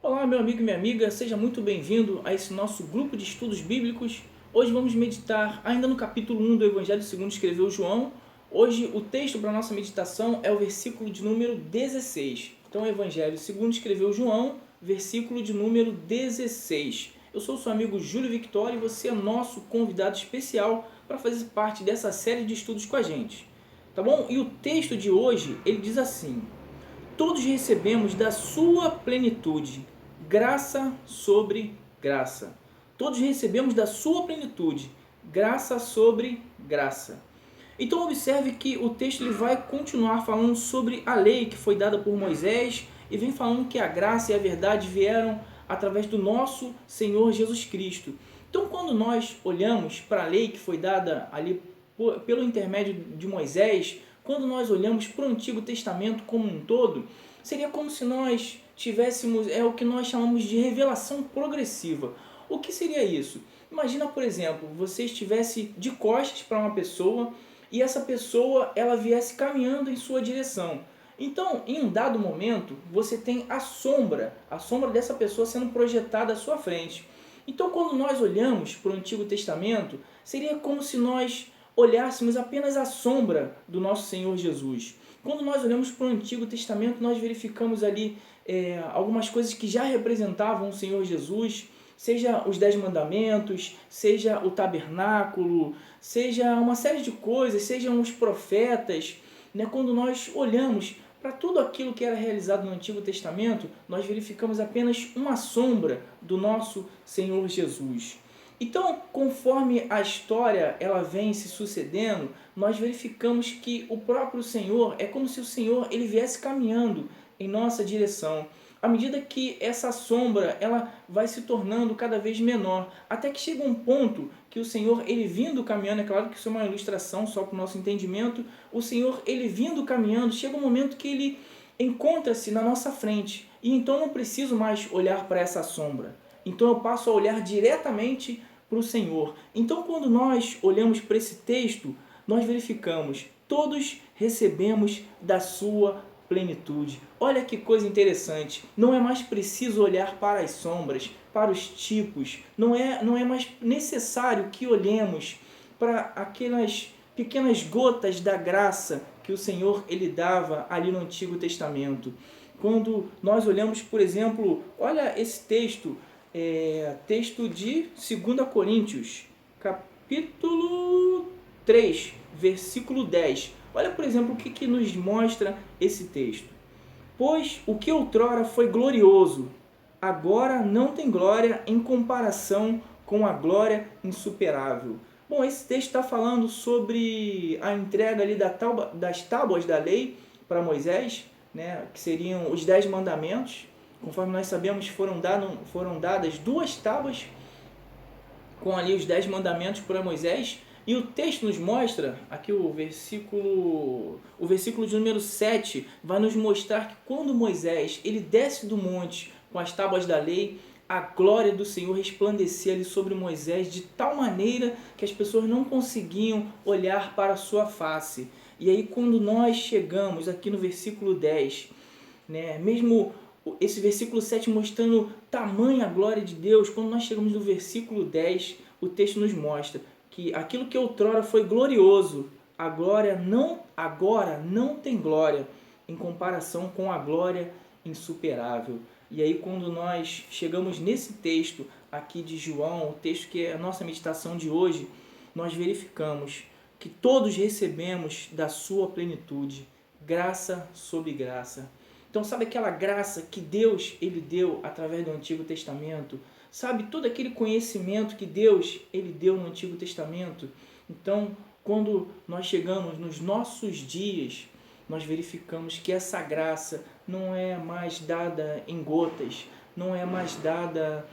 Olá, meu amigo e minha amiga, seja muito bem-vindo a esse nosso grupo de estudos bíblicos. Hoje vamos meditar ainda no capítulo 1 do Evangelho segundo escreveu João. Hoje o texto para a nossa meditação é o versículo de número 16. Então, Evangelho segundo escreveu João, versículo de número 16. Eu sou o seu amigo Júlio Victória e você é nosso convidado especial para fazer parte dessa série de estudos com a gente. Tá bom? E o texto de hoje, ele diz assim: todos recebemos da sua plenitude, graça sobre graça. Todos recebemos da sua plenitude, graça sobre graça. Então observe que o texto ele vai continuar falando sobre a lei que foi dada por Moisés e vem falando que a graça e a verdade vieram através do nosso Senhor Jesus Cristo. Então quando nós olhamos para a lei que foi dada ali pelo intermédio de Moisés, quando nós olhamos para o Antigo Testamento como um todo, seria como se nós tivéssemos o que nós chamamos de revelação progressiva. O que seria isso? Imagina, por exemplo, você estivesse de costas para uma pessoa e essa pessoa ela viesse caminhando em sua direção. Então, em um dado momento, você tem a sombra dessa pessoa sendo projetada à sua frente. Então, quando nós olhamos para o Antigo Testamento, seria como se nós olhássemos apenas a sombra do nosso Senhor Jesus. Quando nós olhamos para o Antigo Testamento, nós verificamos ali algumas coisas que já representavam o Senhor Jesus, seja os 10 mandamentos, seja o tabernáculo, seja uma série de coisas, sejam os profetas. Quando nós olhamos para tudo aquilo que era realizado no Antigo Testamento, nós verificamos apenas uma sombra do nosso Senhor Jesus. Então, conforme a história ela vem se sucedendo, nós verificamos que o próprio Senhor, é como se o Senhor ele viesse caminhando em nossa direção. À medida que essa sombra ela vai se tornando cada vez menor, até que chega um ponto que o Senhor ele vindo caminhando, é claro que isso é uma ilustração só para o nosso entendimento, o Senhor ele vindo caminhando, chega um momento que ele encontra-se na nossa frente, e então eu não preciso mais olhar para essa sombra. Então eu passo a olhar diretamente para o Senhor. Então quando nós olhamos para esse texto, nós verificamos, todos recebemos da sua plenitude. Olha que coisa interessante, não é mais preciso olhar para as sombras, para os tipos, não é mais necessário que olhemos para aquelas pequenas gotas da graça que o Senhor ele dava ali no Antigo Testamento. Quando nós olhamos, por exemplo, olha esse texto, texto de 2 Coríntios, capítulo 3, versículo 10. Olha, por exemplo, o que nos mostra esse texto. Pois o que outrora foi glorioso, agora não tem glória em comparação com a glória insuperável. Bom, esse texto está falando sobre a entrega ali das tábuas da lei para Moisés, que seriam os 10 mandamentos. Conforme nós sabemos, foram dadas 2 tábuas com ali os 10 mandamentos para Moisés. E o texto nos mostra, aqui o versículo de número 7, vai nos mostrar que quando Moisés ele desce do monte com as tábuas da lei, a glória do Senhor resplandecia ali sobre Moisés de tal maneira que as pessoas não conseguiam olhar para a sua face. E aí quando nós chegamos aqui no versículo 10, mesmo esse versículo 7 mostrando tamanha glória de Deus, quando nós chegamos no versículo 10, o texto nos mostra que aquilo que outrora foi glorioso, agora não tem glória em comparação com a glória insuperável. E aí quando nós chegamos nesse texto aqui de João, o texto que é a nossa meditação de hoje, nós verificamos que todos recebemos da sua plenitude, graça sobre graça. Então sabe aquela graça que Deus ele deu através do Antigo Testamento? Sabe todo aquele conhecimento que Deus ele deu no Antigo Testamento? Então, quando nós chegamos nos nossos dias, nós verificamos que essa graça não é mais dada em gotas, não é mais dada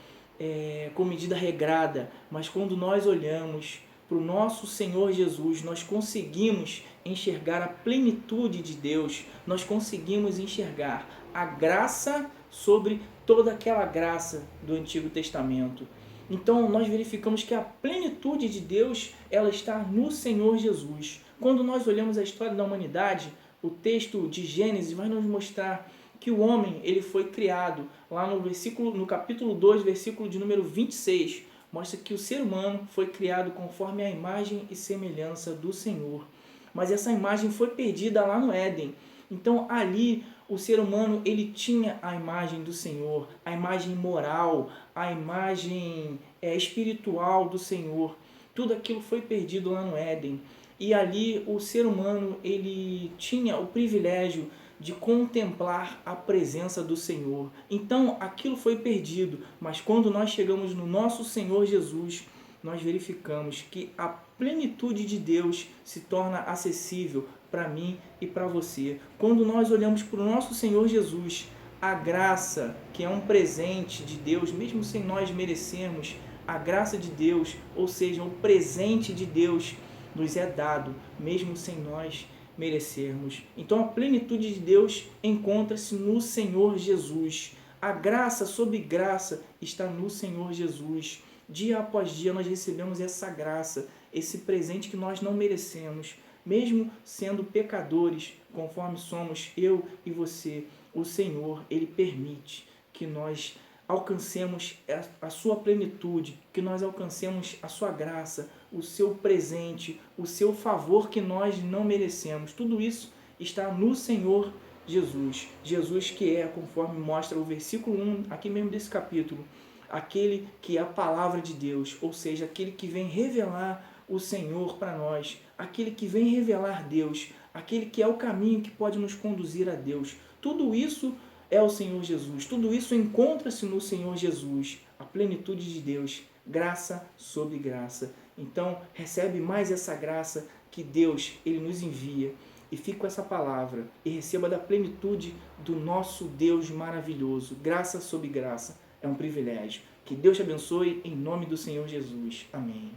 com medida regrada, mas quando nós olhamos para o nosso Senhor Jesus, nós conseguimos enxergar a plenitude de Deus, nós conseguimos enxergar a graça sobre toda aquela graça do Antigo Testamento. Então nós verificamos que a plenitude de Deus ela está no Senhor Jesus. Quando nós olhamos a história da humanidade, o texto de Gênesis vai nos mostrar que o homem ele foi criado, lá no capítulo 2, versículo de número 26, mostra que o ser humano foi criado conforme a imagem e semelhança do Senhor. Mas essa imagem foi perdida lá no Éden. Então ali o ser humano ele tinha a imagem do Senhor, a imagem moral, a imagem espiritual do Senhor. Tudo aquilo foi perdido lá no Éden. E ali o ser humano ele tinha o privilégio de contemplar a presença do Senhor. Então aquilo foi perdido, mas quando nós chegamos no nosso Senhor Jesus, nós verificamos que a plenitude de Deus se torna acessível para mim e para você. Quando nós olhamos para o nosso Senhor Jesus, a graça, que é um presente de Deus, mesmo sem nós merecermos, a graça de Deus, ou seja, o presente de Deus, nos é dado, mesmo sem nós merecermos. Então a plenitude de Deus encontra-se no Senhor Jesus. A graça sobre graça está no Senhor Jesus. Dia após dia nós recebemos essa graça, esse presente que nós não merecemos, mesmo sendo pecadores, conforme somos eu e você. O Senhor, Ele permite que nós alcancemos a sua plenitude, que nós alcancemos a sua graça, o seu presente, o seu favor que nós não merecemos. Tudo isso está no Senhor Jesus. Jesus que é, conforme mostra o versículo 1, aqui mesmo desse capítulo, aquele que é a palavra de Deus, ou seja, aquele que vem revelar o Senhor para nós, aquele que vem revelar Deus, aquele que é o caminho que pode nos conduzir a Deus. Tudo isso é o Senhor Jesus. Tudo isso encontra-se no Senhor Jesus, a plenitude de Deus, graça sobre graça. Então, recebe mais essa graça que Deus ele nos envia. E fique com essa palavra e receba da plenitude do nosso Deus maravilhoso. Graça sobre graça. É um privilégio. Que Deus te abençoe em nome do Senhor Jesus. Amém.